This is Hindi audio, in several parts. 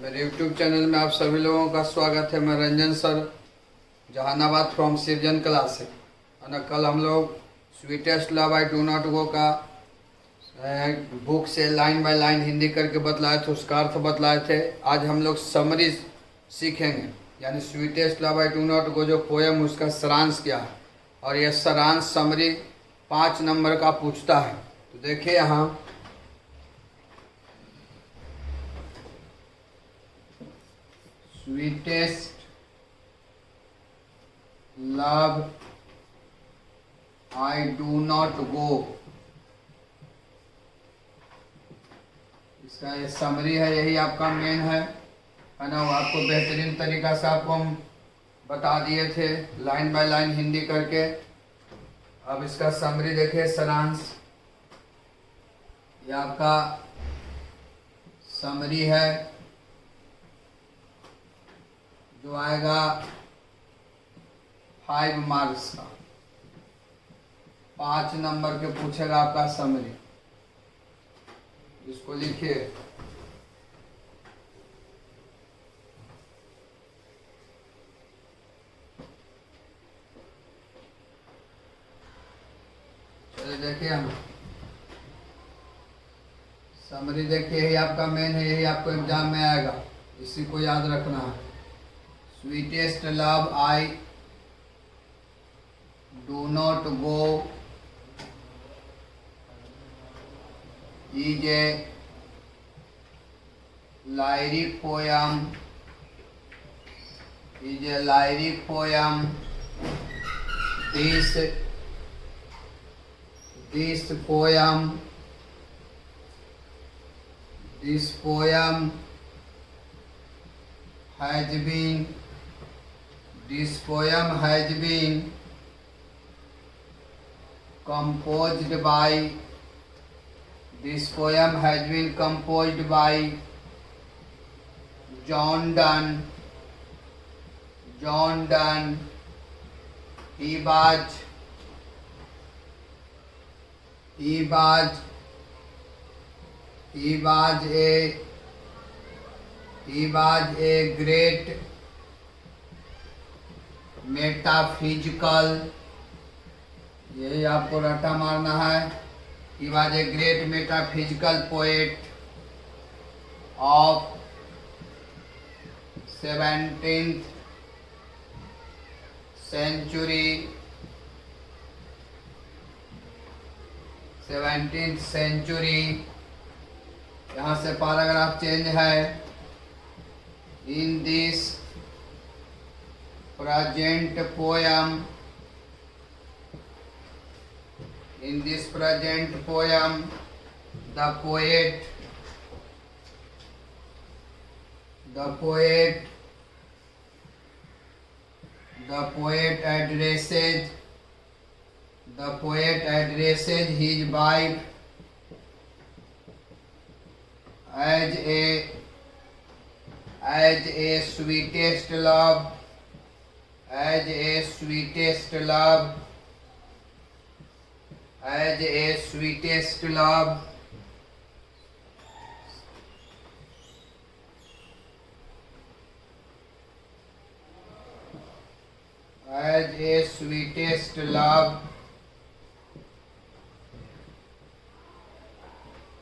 मेरे YouTube चैनल में आप सभी लोगों का स्वागत है। मैं रंजन सर, जहानाबाद फ्रॉम सृजन क्लास है। और ना कल हम लोग sweetest love I do not गो का बुक से लाइन बाय लाइन हिंदी करके बतलाए थे, उसका अर्थ बतलाए थे। आज हम लोग समरी सीखेंगे, यानी sweetest love I do not गो जो पोएम उसका सारांश क्या है। और यह सारांश समरी 5 नंबर का पूछता है। तो देखिए यहाँ sweetest love I do not गो, इसका ये समरी है, यही आपका मेन है ना। वो आपको बेहतरीन तरीका से आपको हम बता दिए थे लाइन बाय लाइन हिंदी करके। अब इसका समरी देखिए, सारांश। ये आपका समरी है जो आएगा 5 मार्क्स का, 5 नंबर के पूछेगा आपका समरी। इसको लिखिए। चलिए देखिए हम समरी देखिए, यही आपका मेन है, यही आपको एग्जाम में आएगा, इसी को याद रखना है। Sweetest love I do not go is a lyric poem, is a lyric poem. This poem has been composed by This poem has been composed by John Donne. He was a great metaphysical, यही आपको रट्टा मारना है। He was a great metaphysical poet of 17th century. 17th century, यहाँ से पैराग्राफ चेंज है। In this present poem, the poet addresses his wife as a sweetest love, as a sweetest love.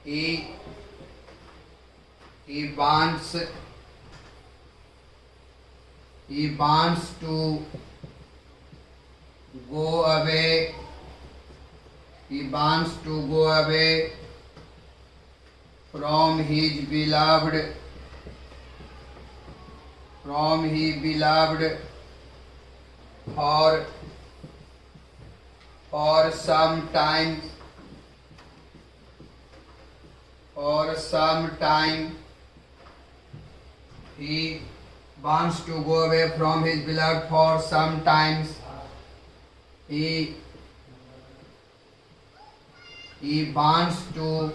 He wants to go away. He wants to go away from his beloved, for some time. He wants to go away from his beloved for some times. He wants to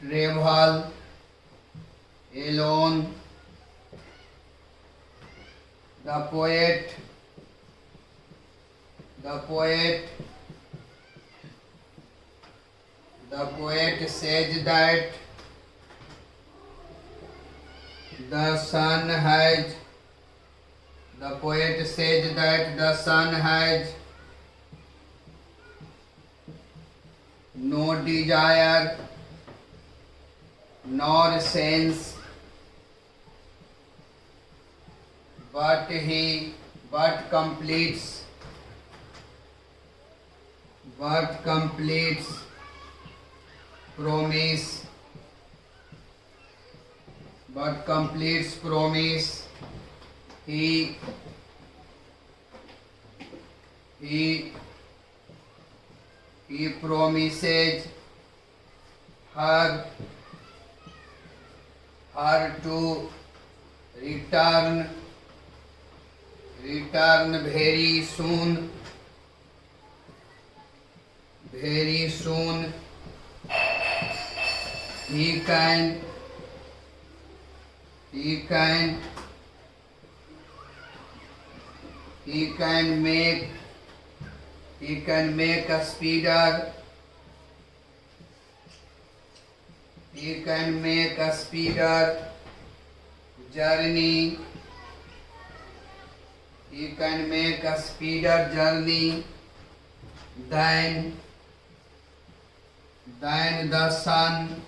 travel alone. The poet says that The sun has, the poet says that the sun has no desire nor sense, but completes promise, he promises her to return very soon. He can make a speeder. He can make a speeder journey. Than the sun.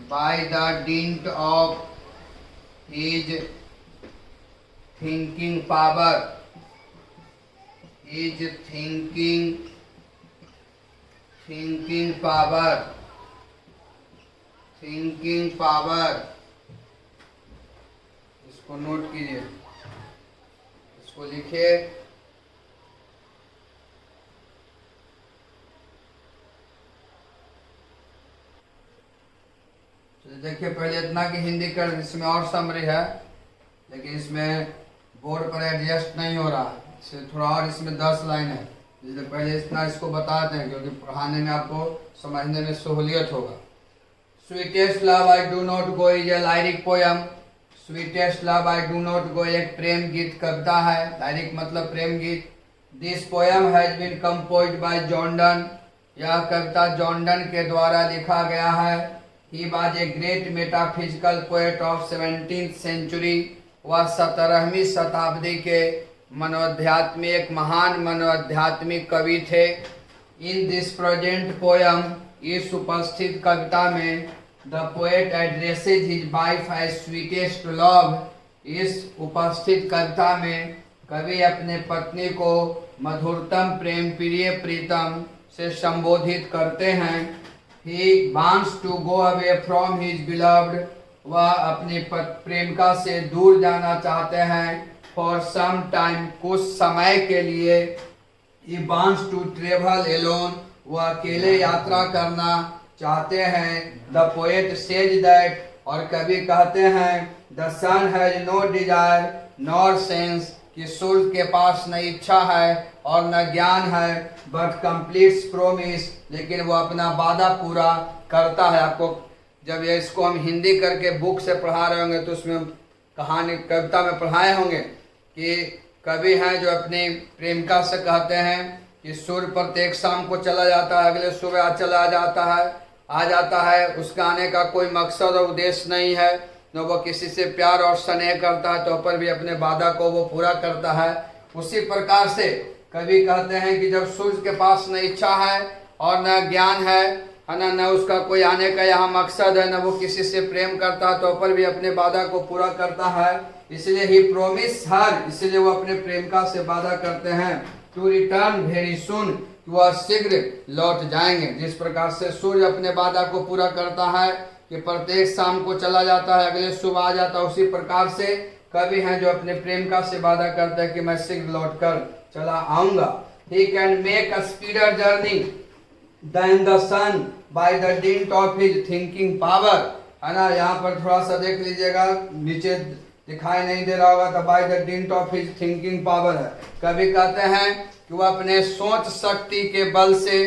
By the dint of his thinking power. इसको नोट कीजिए, इसको लिखिए। देखिए पहले इतना कि हिंदी कर, इसमें और समरी है लेकिन इसमें बोर्ड पर एडजस्ट नहीं हो रहा, इससे थोड़ा और इसमें 10 लाइन है, इसलिए पहले इतना इसको बताते हैं क्योंकि पढ़ाने में आपको समझने में सहूलियत होगा। Sweetest love I do not go is a lyric poem. Sweetest love I do not go एक प्रेम गीत कविता है, लाइरिक मतलब प्रेम गीत। This poem has been composed by Jordan. यह कविता जॉर्डन के द्वारा लिखा गया है। He was a great metaphysical poet of 17th century. वह 17वीं शताब्दी के मनोध्यात्मिक महान मनोध्यात्मिक कवि थे। इन दिस प्रेजेंट पोयम, इस उपस्थित कविता में the poet addresses his wife as sweetest love. इस उपस्थित कविता में कवि अपने पत्नी को मधुरतम प्रेम प्रिय प्रीतम से संबोधित करते हैं। He wants to go away from his beloved। वह अपनी प्रेमिका से दूर जाना चाहते हैं। For some time, कुछ समय के लिए। He wants to travel alone। वह अकेले यात्रा करना चाहते हैं। The poet says that, और कवि कहते हैं The sun has no desire nor sense, कि सूर्य के पास न इच्छा है और न ज्ञान है, but completes promise, लेकिन वो अपना वादा पूरा करता है। आपको जब ये इसको हम हिंदी करके बुक से पढ़ा रहे होंगे तो उसमें कहानी कविता में पढ़ाए होंगे कि कवि हैं जो अपनी प्रेमिका से कहते हैं कि सूर्य प्रत्येक शाम को चला जाता है, अगले सुबह चला जाता है, आ जाता है, उसका आने का कोई मकसद और उद्देश्य नहीं है, न वो किसी से प्यार और स्नेह करता है तो पर भी अपने वादा को वो पूरा करता है। उसी प्रकार से कवि कहते हैं कि जब सूर्य के पास न इच्छा है और न ज्ञान है न उसका कोई आने का यहाँ मकसद है, न वो किसी से प्रेम करता है तो पर भी अपने वादा को पूरा करता है, इसलिए ही प्रोमिस हर, इसलिए वो अपने प्रेमिका से वादा करते हैं टू रिटर्न वेरी सुन, वह शीघ्र लौट जाएंगे। जिस प्रकार से सूर्य अपने वादा को पूरा करता है कि प्रत्येक शाम को चला जाता है, अगले सुबह आ जाता है, उसी प्रकार से कवि हैं जो अपने प्रेमिका से वादा करते हैं कि मैं शीघ्र लौट कर चला आऊंगा। He can make a speeder journey than the sun by the dint of his thinking power। है ना, यहाँ पर थोड़ा सा देख लीजिएगा, नीचे दिखाई नहीं दे रहा होगा तो by the dint of his thinking power है। कवि कहते हैं कि वह अपने सोच शक्ति के बल से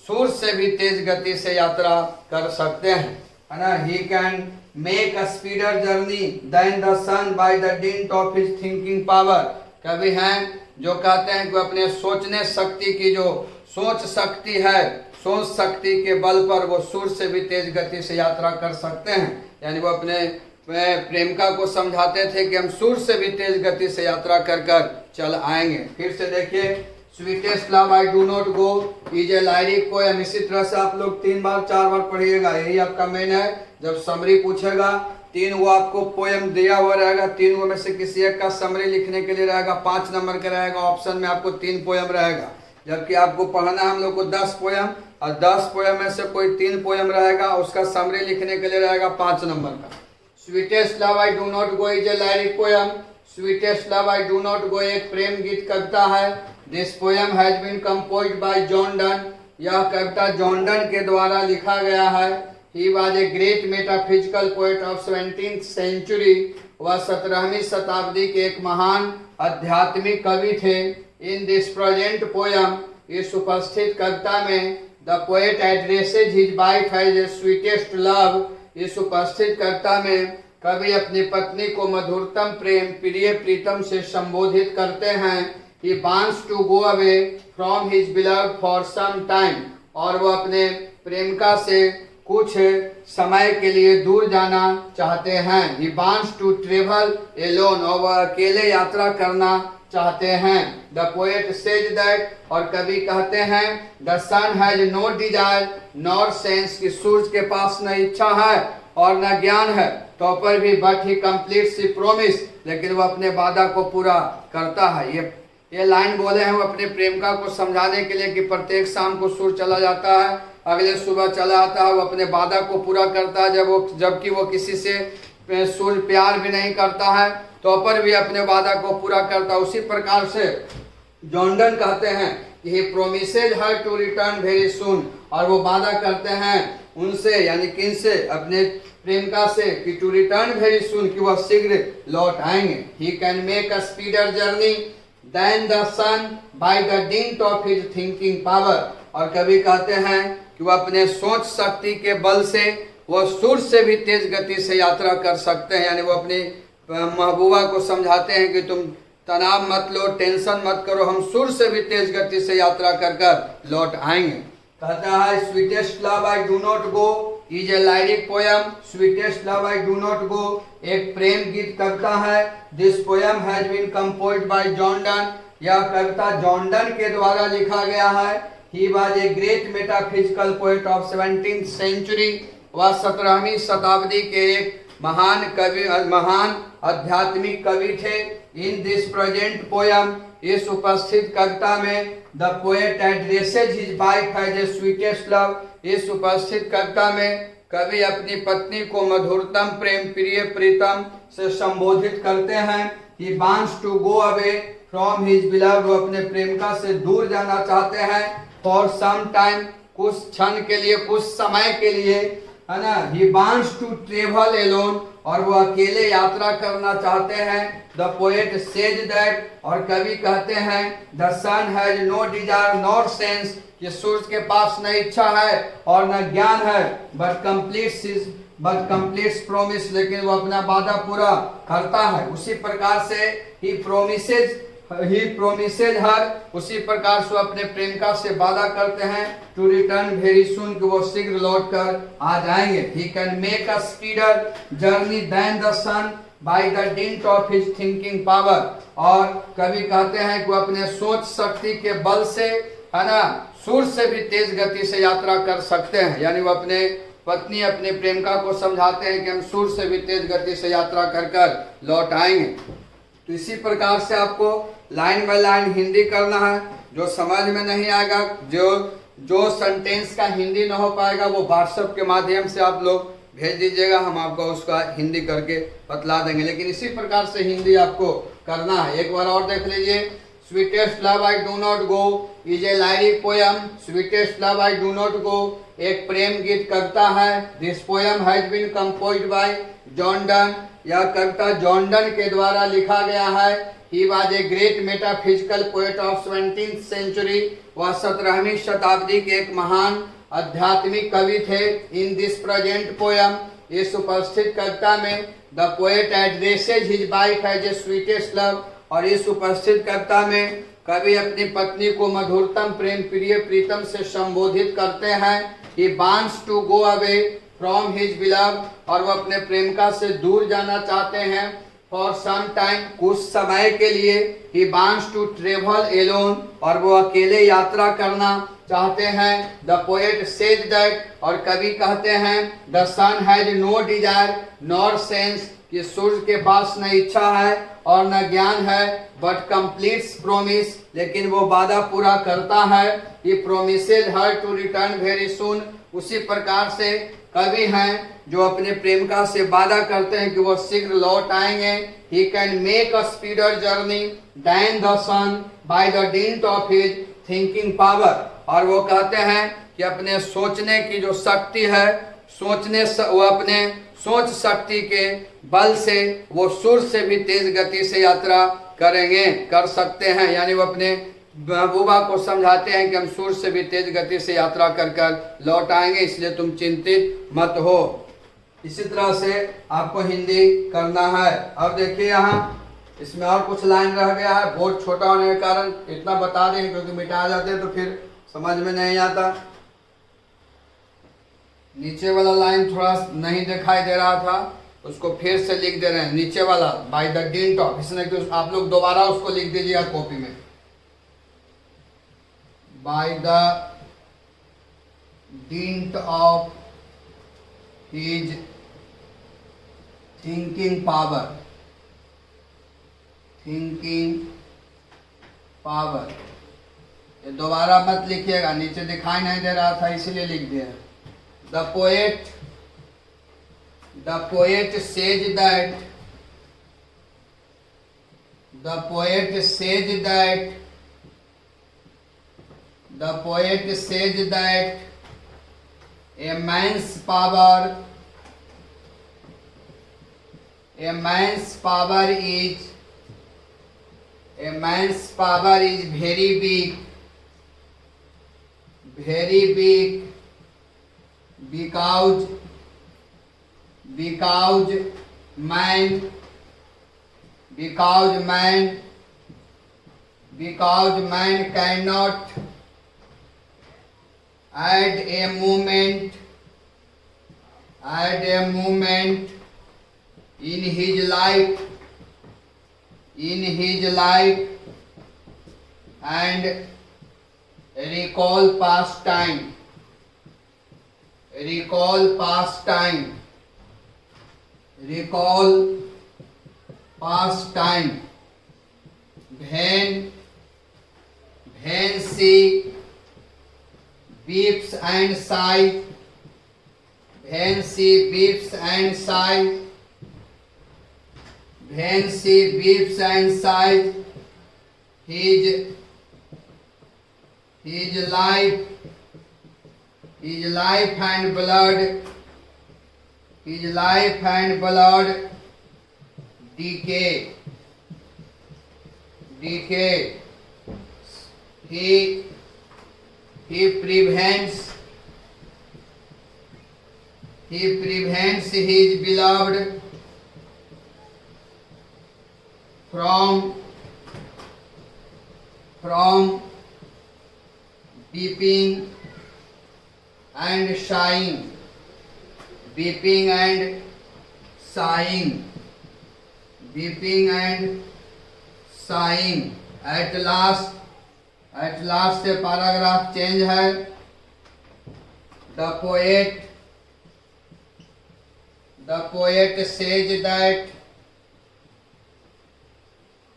सूर्य से भी तेज गति से यात्रा कर सकते हैं। है ना, he can make a speeder journey then the sun by the dint of his thinking power. कवि हैं जो कहते हैं कि अपने सोचने शक्ति की जो सोच शक्ति है, सोच शक्ति के बल पर वो सूर्य से भी तेज गति से यात्रा कर सकते हैं। यानी वो अपने प्रेमिका को समझाते थे कि हम सूर्य से भी तेज गति से यात्रा कर कर चल आएंगे। फिर से देखिए, sweetest love I do not go is a lyric poem. इसी तरह से आप लोग 3 बार 4 बार पढ़िएगा, यही आपका मेन है। जब समरी पूछेगा 3 वो आपको पोएम दिया हुआ रहेगा, 3 वो में से किसी एक का समरी लिखने के लिए रहेगा, 5 नंबर का रहेगा, ऑप्शन में आपको 3 पोएम रहेगा। जबकि आपको पढ़ना हम लोग को 10 पोएम, और 10 पोएम में से कोई 3 पोएम रहेगा, उसका समरी लिखने के लिए रहेगा 5 नंबर का। Sweetest love I do not go is a lyric poem. Sweetest love I do not go एक प्रेम गीत कविता है। This poem has been composed by John Donne. यह कविता जॉन डन के द्वारा लिखा गया है। He was a great metaphysical poet of 17th century. वह 17वीं शताब्दी के एक महान आध्यात्मिक कवि थे। इन दिस प्रेजेंट पोएम, इस उपस्थित कविता में, the poet addresses his wife as a sweetest love. इस उपस्थित कविता में कवि अपनी पत्नी को मधुरतम प्रेम, प्रिय प्रीतम से संबोधित करते हैं। He wants to go away from his beloved for some time। और वो अपने प्रेमिका से कुछ समय के लिए दूर जाना चाहते हैं। He wants to travel alone। और वह अकेले यात्रा करना चाहते हैं। The poet says that। और कवि कहते हैं, The sun has no desire nor sense। कि सूर्य के पास न इच्छा है और न ज्ञान है, तो पर भी but he completes the promise। लेकिन वह अपने वादा को पूरा करता है। ये लाइन बोले हैं वो अपने प्रेमिका को समझाने के लिए कि प्रत्येक शाम को सूर्य चला जाता है, अगले सुबह चला आता है, वो अपने वादा को पूरा करता है। जबकि वो किसी से सूर्य प्यार भी नहीं करता है, तो पर भी अपने वादा को पूरा करता है। उसी प्रकार से जॉन डन कहते हैं कि he promises her to return very soon. और वो वादा करते हैं उनसे, यानी किनसे, अपने प्रेमिका से, कि टू रिटर्न वेरी सून, कि वह शीघ्र लौट आएंगे। He can make a speeder journey then the sun by the dint of his thinking power. और कभी कहते हैं कि वह अपने सोच शक्ति के बल से वह सूर्य से भी तेज गति से यात्रा कर सकते हैं। यानी वो अपनी महबूबा को समझाते हैं कि तुम तनाव मत लो, टेंशन मत करो, हम सूर्य से भी तेज गति से यात्रा कर कर लौट आएंगे। कहता है, sweetest love I do not go is a lyric poem. Sweetest love I do not go एक प्रेम गीत कविता है। This poem has been composed by John Donne. यह कविता जॉन डन के द्वारा लिखा गया है। He was a great metaphysical poet of 17th century. वह 17वीं शताब्दी के एक महान कवि, महान आध्यात्मिक कवि थे। इन दिस प्रेजेंट पोएम, इस उपस्थित कविता में, the poet addresses his wife as a sweetest love. इस उपस्थित कविता में कवि अपनी पत्नी को मधुरतम प्रेम, प्रिय प्रीतम से संबोधित करते हैं। He wants to go away from his beloved। वो अपने प्रेमिका से दूर जाना चाहते हैं। For some time, कुछ क्षण के लिए, कुछ समय के लिए, है ना। He wants to travel alone। और वो अकेले यात्रा करना चाहते हैं। The poet says that। और कवि कहते हैं, The sun has no desire nor sense। कि सूर्य के पास न इच्छा है और न ज्ञान है, but completes promise। लेकिन वो अपना वादा पूरा करता है। उसी प्रकार से he promises her। उसी प्रकार से अपने प्रेमिका से वादा करते हैं to return very soon, कि वो शीघ्र लौट कर आ जाएंगे। He can make a speeder journey than the sun by the dint of his thinking power। और कवि कहते हैं कि वो अपने सोच शक्ति के बल से, है ना, सूर्य से भी तेज गति से यात्रा कर सकते हैं। यानी वो अपने पत्नी, अपने प्रेमिका को समझाते हैं कि हम सूर्य से भी तेज गति से यात्रा कर कर लौट आएंगे। तो इसी प्रकार से आपको लाइन बाय लाइन हिंदी करना है। जो समझ में नहीं आएगा, जो सेंटेंस का हिंदी ना हो पाएगा, वो व्हाट्सएप के माध्यम से आप लोग भेज दीजिएगा, हम आपको उसका हिंदी करके बतला देंगे। लेकिन इसी प्रकार से हिंदी आपको करना है। एक बार और देख लीजिए। Sweetest love I do not go is a lyric poem. Sweetest love I do not go एक प्रेम गीत कविता है। This poem has been composed by John Donne. यह कविता जॉन डन के द्वारा लिखा गया है। He was a great metaphysical poet of 17th century. वह 17वीं शताब्दी के एक महान आध्यात्मिक कवि थे। इन दिस प्रेजेंट पोएम, इस उपस्थित कविता में the poet addresses his wife as a sweetest love, और इस उपस्थित कविता में कवि अपनी पत्नी को मधुरतम प्रेम प्रिय प्रीतम से संबोधित करते हैं। He wants to go away from his beloved, और वो अपने प्रेमिका से दूर जाना चाहते हैं। फॉर सम टाइम, कुछ समय के लिए। He wants to travel alone, और वो अकेले यात्रा करना चाहते हैं। द पोएट सेज दैट, और कवि कहते हैं the sun has no desire nor sense, कि सूर्य के पास न इच्छा है और न ज्ञान है, बट कंप्लीट्स प्रोमिस, लेकिन वो वादा पूरा करता है। He promises her to return very soon, उसी प्रकार से कवि हैं जो अपने प्रेमिका से वादा करते हैं कि वो शीघ्र लौट आएंगे। He can make a speeder journey than the sun by the dint of his thinking power, और वो कहते हैं कि अपने सोचने की जो शक्ति है, वो अपने सोच शक्ति के बल से वो सूर्य से भी तेज गति से यात्रा कर सकते हैं। यानी वो अपने महबूबा को समझाते हैं कि हम सूर्य से भी तेज गति से यात्रा कर लौट आएंगे, इसलिए तुम चिंतित मत हो। इसी तरह से आपको हिंदी करना है। अब देखिए यहाँ इसमें और कुछ लाइन रह गया है, बहुत छोटा होने के कारण इतना बता देंगे, क्योंकि मिटा जाते हैं तो फिर समझ में नहीं आता। नीचे वाला लाइन थोड़ा नहीं दिखाई दे रहा था, उसको फिर से लिख दे रहे हैं। नीचे वाला बाय द डिंट ऑफ, इसने कि आप लोग दोबारा उसको लिख दीजिएगा कॉपी में। Bye the dint of his thinking power, ये दोबारा मत लिखिएगा, नीचे दिखाई नहीं दे रहा था इसलिए लिख दिया। The poet says that a man's power is very big because man cannot add a moment in his life and recall past time when she weeps and sighs, his life and blood decay. He prevents his beloved from weeping and sighing. At last से पैराग्राफ चेंज है। The poet says that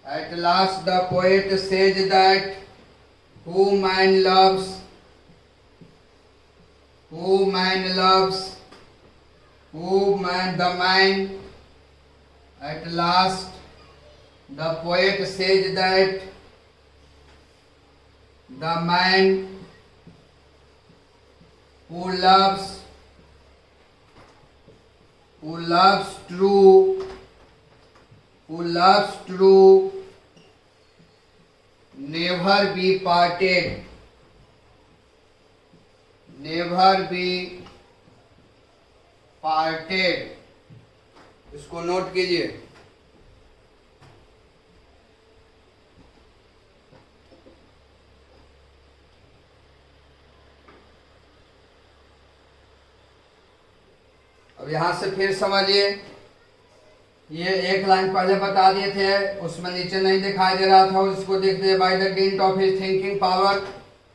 at last the poet says that who man loves, the man. At last the poet says that the man who loves true never be parted parted, इसको नोट कीजिए। अब यहां से फिर समझिए, ये एक लाइन पहले बता दिए थे, उसमें नीचे नहीं दिखाई दे रहा था, उसको देखते bye the dint of his thinking power,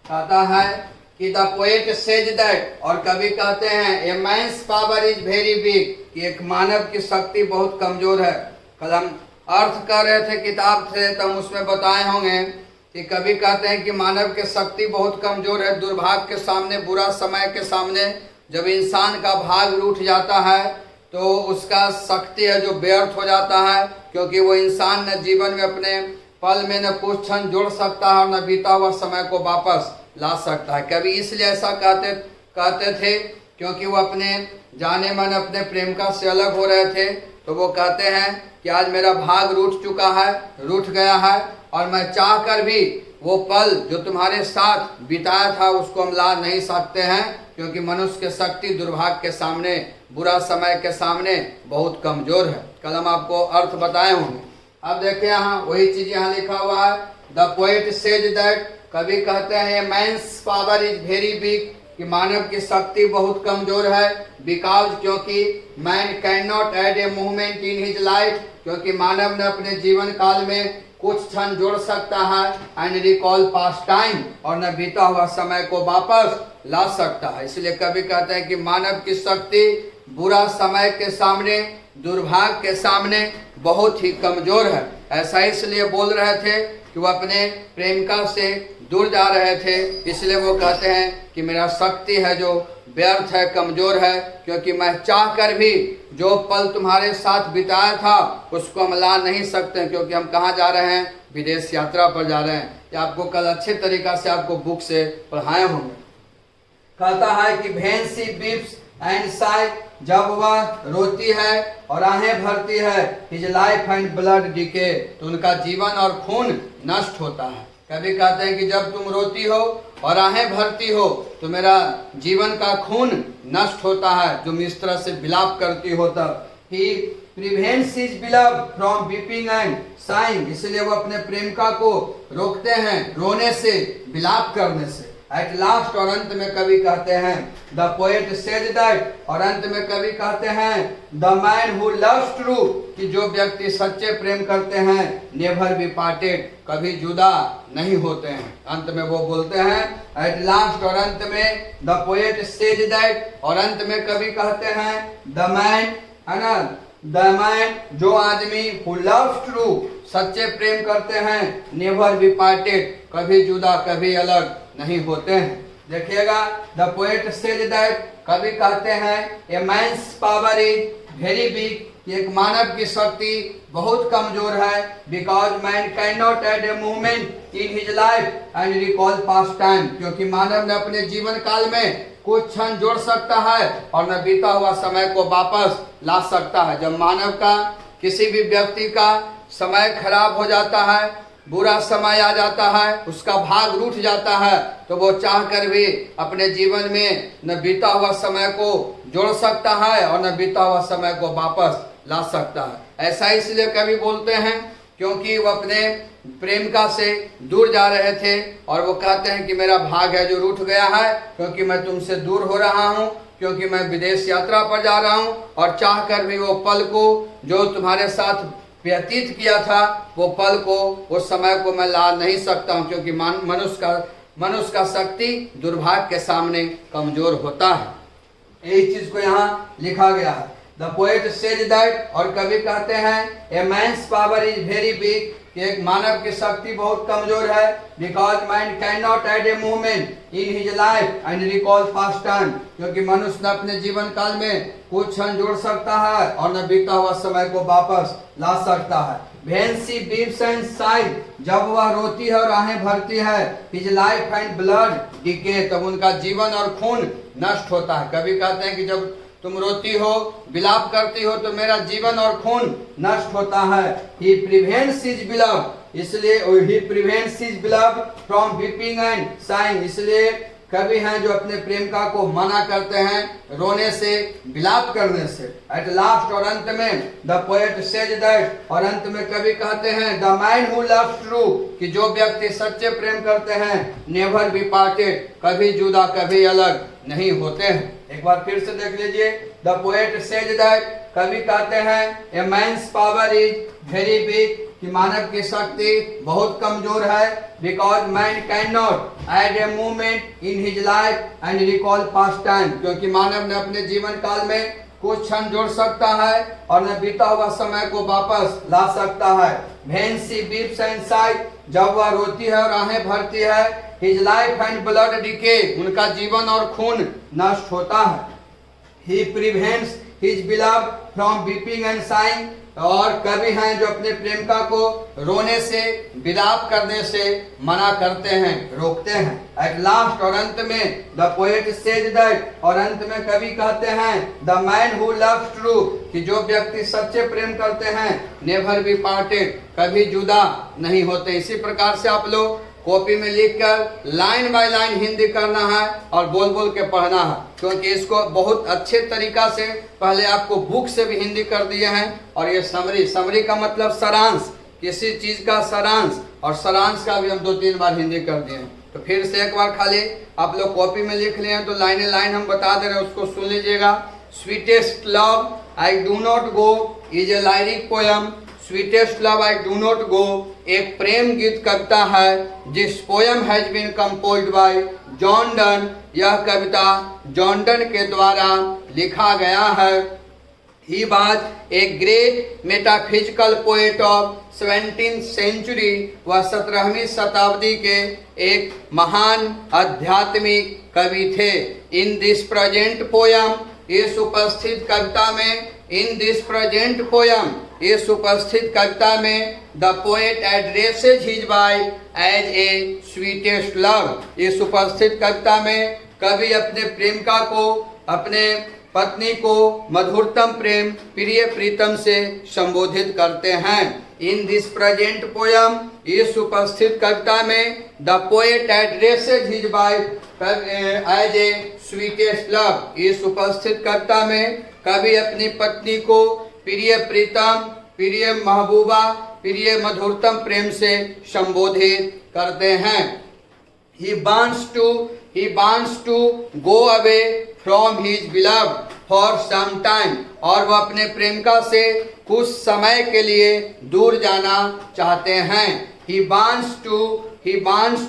कहता है कि द पोएट सेज दैट, और कभी कहते हैं a man's power is very big, कि एक मानव की शक्ति बहुत कमजोर है। कल हम अर्थ कर रहे थे किताब से, तब उसमें बताए होंगे कि कभी कहते हैं कि मानव की शक्ति बहुत कमजोर है, दुर्भाग्य के सामने, बुरा समय के सामने जब इंसान का भाग रूठ जाता है तो उसका शक्ति है जो व्यर्थ हो जाता है, क्योंकि वो इंसान न जीवन में अपने पल में न कुछ क्षण जोड़ सकता है और न बीता हुआ समय को वापस ला सकता है। कभी इसलिए ऐसा कहते थे क्योंकि वो अपने जाने मन अपने प्रेमिका से अलग हो रहे थे, तो वो कहते हैं कि आज मेरा भाग रूठ चुका है, रूठ गया है, और मैं चाह कर भी वो पल जो तुम्हारे साथ बिताया था उसको हम ला नहीं सकते हैं, क्योंकि मनुष्य की शक्ति दुर्भाग्य के सामने, बुरा समय के सामने बहुत कमजोर है। कल हम आपको अर्थ बताए होंगे। अब देखिए यहाँ वही चीज यहाँ लिखा हुआ है, द पोएट सेज दैट, कभी कहते हैं man's power is very big, कि मानव की शक्ति बहुत कमजोर है, बिकॉज, क्योंकि man can not add a movement in his life, क्योंकि मानव ने अपने जीवन काल में कुछ क्षण जोड़ सकता है, एंड रिकॉल पास्ट टाइम, और न बीता हुआ समय को वापस ला सकता है। इसलिए कभी कहते हैं कि मानव की शक्ति बुरा समय के सामने, दुर्भाग्य के सामने बहुत ही कमजोर है। ऐसा इसलिए बोल रहे थे कि वो अपने प्रेमिका से दूर जा रहे थे, इसलिए वो कहते हैं कि मेरा शक्ति है जो व्यर्थ है, कमजोर है, क्योंकि मैं चाह कर भी जो पल तुम्हारे साथ बिताया था उसको हम ला नहीं सकते, क्योंकि हम कहाँ जा रहे हैं, विदेश यात्रा पर जा रहे हैं। ये आपको कल अच्छे तरीका से आपको बुक से पढ़ाए होंगे। कहता है कि भेंसी बीप्स एंड साई, जब वह रोती है और आहें भरती है, his life and blood decay, तो उनका जीवन और खून नष्ट होता है। कभी कहते हैं कि जब तुम रोती हो और आहें भरती हो तो मेरा जीवन का खून नष्ट होता है, जो इस तरह से विलाप करती हो तब। He prevents his beloved from weeping and sighing, इसलिए वो अपने प्रेमिका को रोकते हैं रोने से, विलाप करने से। एट लास्ट, और अंत में कभी कहते हैं द पोएट सेज दैट, और अंत में कभी कहते हैं the man who loves true, कि जो व्यक्ति सच्चे प्रेम करते हैं, नेवर बी पार्टेड, कभी जुदा नहीं होते हैं। अंत में वो बोलते हैं एट लास्ट, और अंत में द पोएट सेज दैट, और अंत में कभी कहते हैं द मैन, है ना, द मैन, जो आदमी हु लव्स ट्रू, सच्चे प्रेम करते हैं, नेवर बी पार्टेड, कभी जुदा, कभी अलग नहीं होते हैं। देखिएगा, द पोएट सेज दैट, कभी कहते हैं a man's power is very big, कि एक मानव की शक्ति बहुत कमजोर है, because man can not add a movement in his life and recall past time, क्योंकि मानव ने अपने जीवन काल में कुछ क्षण जोड़ सकता है और न बीता हुआ समय को वापस ला सकता है। जब मानव का, किसी भी व्यक्ति का समय खराब हो जाता है, बुरा समय आ जाता है, उसका भाग रूठ जाता है, तो वो चाह कर भी अपने जीवन में न बीता हुआ समय को जोड़ सकता है और न बीता हुआ समय को वापस ला सकता है। ऐसा इसलिए कभी बोलते हैं क्योंकि वो अपने प्रेमिका से दूर जा रहे थे और वो कहते हैं कि मेरा भाग है जो रूठ गया है, क्योंकि मैं तुमसे दूर हो रहा हूँ, क्योंकि मैं विदेश यात्रा पर जा रहा हूँ, और चाह कर भी वो पल को जो तुम्हारे साथ व्यतीत किया था, वो पल को, उस समय को मैं ला नहीं सकता हूँ, क्योंकि मनुष्य का शक्ति दुर्भाग्य के सामने कमजोर होता है। यही चीज को यहाँ लिखा गया है। द पोएट सेज दैट, और कभी कहते हैं a man's power is very big, कि एक मानव की शक्ति बहुत कमजोर है, because man can not add a movement in his life and recall past time, क्योंकि मनुष्य न अपने जीवन काल में कुछ क्षण जोड़ सकता है और न बीता हुआ समय को वापस ला सकता है। भेंसी बीप्स एंड साइज, जब वह रोती है और आहें भरती है, his life and blood decay, तब उनका जीवन और खून नष्ट होता है। कभी कहते हैं कि जब तुम रोती हो, विलाप करती हो, तो मेरा जीवन और खून नष्ट होता है। ही प्रिवेंट्स हिज बिलव्ड, इसलिए he prevents his beloved from weeping and sighing, इसलिए कवि हैं जो अपने प्रेमिका को मना करते हैं रोने से, विलाप करने से। एट लास्ट, और अंत में, द पोएट सेज दैट, और अंत में कवि कहते हैं, the man who loves true, कि जो व्यक्ति सच्चे प्रेम करते हैं, नेवर बी पार्टेड, कभी जुदा कभी अलग नहीं होते हैं। एक बार फिर से देख लीजिए, द पोएट सेज दैट, कवि कहते हैं, a man's power is very big, कि मानव की शक्ति बहुत कमजोर है, because man can not add a moment in his life and recall past time, क्योंकि मानव ने अपने जीवन काल में कुछ क्षण जोड़ सकता है और न बीता हुआ समय को वापस ला सकता है। When she weeps and sighs, जब वह रोती है और आहें भरती है, his life and blood decay, उनका जीवन और खून नष्ट होता है। He prevents his beloved from weeping and sighing, और कवि हैं जो अपने प्रेमिका को रोने से, विलाप करने से मना करते हैं, रोकते हैं। एट लास्ट, और अंत में, द पोएट सेज दैट, और अंत में कवि कहते हैं, the man who loves true, कि जो व्यक्ति सच्चे प्रेम करते हैं, नेवर बी पार्टेड, कभी जुदा नहीं होते। इसी प्रकार से आप लोग कॉपी में लिखकर लाइन बाय लाइन हिंदी करना है और बोल बोल के पढ़ना है, क्योंकि इसको बहुत अच्छे तरीका से पहले आपको बुक से भी हिंदी कर दिए हैं। और ये समरी का मतलब सारांश, किसी चीज का सारांश, और सारांश का भी हम 2-3 बार हिंदी कर दिए हैं। तो फिर से एक बार खाली आप लोग कॉपी में लिख लिए हैं तो लाइन लाइन हम बता दे रहे हैं, उसको सुन लीजिएगा। Sweetest love I do not go is a lyric poem, sweetest love I do not go एक प्रेम गीत कविता है, जिस poem has been composed by John Donne, यह कविता जॉन डन के द्वारा लिखा गया है। He was a great metaphysical poet of 17th century, वह 17वीं शताब्दी के एक महान आध्यात्मिक कवि थे। इन दिस प्रेजेंट पोयम, इस उपस्थित कविता में, इन दिस प्रेजेंट पोयम, इस उपस्थित कविता में, the poet addresses his wife as a sweetest love, इस उपस्थित कविता में कवि अपने प्रेमिका को, अपने पत्नी को मधुरतम प्रेम, प्रिय प्रीतम से संबोधित करते हैं। इन दिस प्रेजेंट पोयम, इस उपस्थित कविता में, the poet addresses his wife as a sweetest love, इस उपस्थित कविता में कवि अपनी पत्नी को प्रिय प्रीतम, प्रिय महबूबा, प्रिय मधुरतम प्रेम से संबोधित करते हैं। He wants to go away from his beloved for some time, और वह अपने प्रेमिका से कुछ समय के लिए दूर जाना चाहते हैं। He wants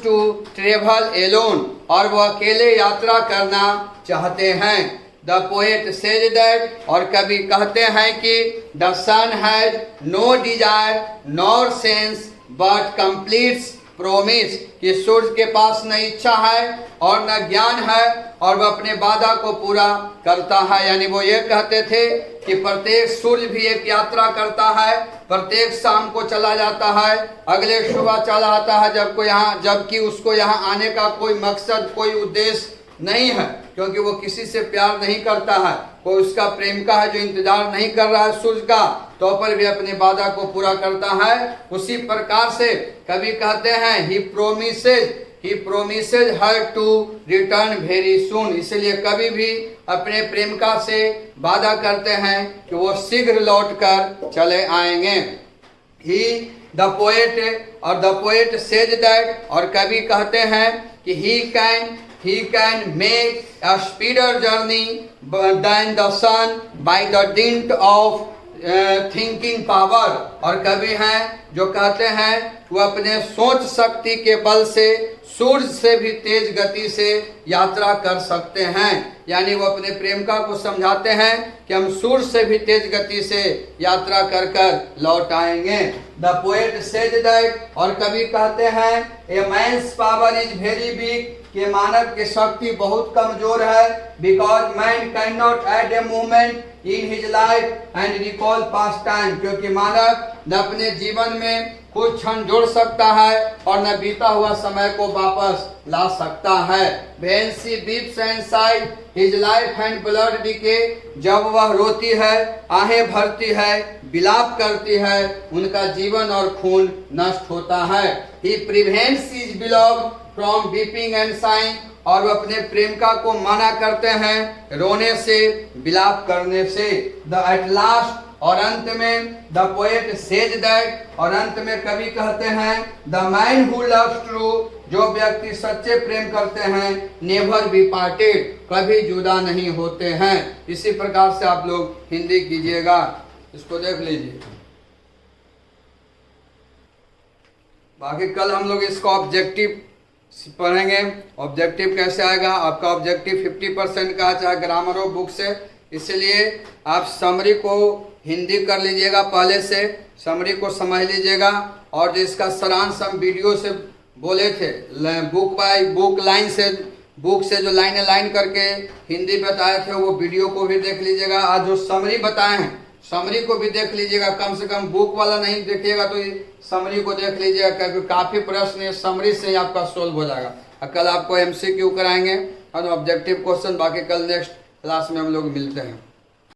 to travel alone, और वह अकेले यात्रा करना चाहते हैं। द पोएट सेज दैट, और कवि कहते हैं कि the sun has no desire nor sense but completes promise, कि सूर्य के पास न इच्छा है और न ज्ञान है, और वह अपने वादा को पूरा करता है। यानी वो ये कहते थे कि प्रत्येक सूर्य भी एक यात्रा करता है, प्रत्येक शाम को चला जाता है, अगले सुबह चला आता है, जबकि उसको यहाँ आने का कोई मकसद, कोई उद्देश्य नहीं है, क्योंकि वो किसी से प्यार नहीं करता है। कोई उसका प्रेमिका है जो इंतजार नहीं कर रहा है सूर्य का, तो पर भी अपने वादा को पूरा करता है। उसी प्रकार से कवि कहते हैं, he promises her to return very soon, इसलिए कभी भी अपने प्रेमिका से वादा करते हैं कि वो शीघ्र लौट कर चले आएंगे। द पोएट सेज दैट, और कवि कहते हैं कि he can make a speeder journey than the sun by the dint of thinking power, और कवि हैं जो कहते हैं वो अपने सोच शक्ति के बल से सूर्य से भी तेज गति से यात्रा कर सकते हैं। यानी वो अपने प्रेमिका को समझाते हैं कि हम सूर्य से भी तेज गति से यात्रा कर कर लौट आएंगे। द पोएट सेज दैट, और कवि कहते हैं, a man's power is very big, कि मानव की शक्ति बहुत कमजोर है, because man can not add a moment in his life and recall past time, क्योंकि मानव न अपने जीवन में कुछ क्षण जोड़ सकता है और न बीता हुआ समय को वापस ला सकता है। When she weeps and sighs, his life and blood decay, जब वह रोती है, आहें भरती है, विलाप करती है, उनका जीवन और खून नष्ट होता है। He prevents his beloved from weeping and sighing, और वो अपने प्रेमिका को मना करते हैं रोने से, विलाप करने से। द एट लास्ट, और अंत में द पोएट सेज दैट, और अंत में कवि कहते हैं the man who loves true, जो व्यक्ति सच्चे प्रेम करते हैं, नेवर बी पार्टेड, कभी जुदा नहीं होते हैं। इसी प्रकार से आप लोग हिंदी कीजिएगा, इसको देख लीजिए। बाकी कल हम लोग इसका ऑब्जेक्टिव पढ़ेंगे। ऑब्जेक्टिव कैसे आएगा, आपका ऑब्जेक्टिव 50% का, चाहे ग्रामर हो बुक से, इसलिए आप समरी को हिंदी कर लीजिएगा, पहले से समरी को समझ लीजिएगा। और जिसका सारांश हम वीडियो से बोले थे, बुक बाय बुक, लाइन से बुक से जो लाइन करके हिंदी बताए थे, वो वीडियो को भी देख लीजिएगा। आज जो समरी बताए हैं, समरी को भी देख लीजिएगा, कम से कम बुक वाला नहीं देखिएगा तो समरी को देख लीजिएगा, क्योंकि काफ़ी प्रश्न समरी से ही आपका सोल्व हो जाएगा। कल आपको MCQ कराएंगे और ऑब्जेक्टिव क्वेश्चन। बाकी कल नेक्स्ट क्लास में हम लोग मिलते हैं।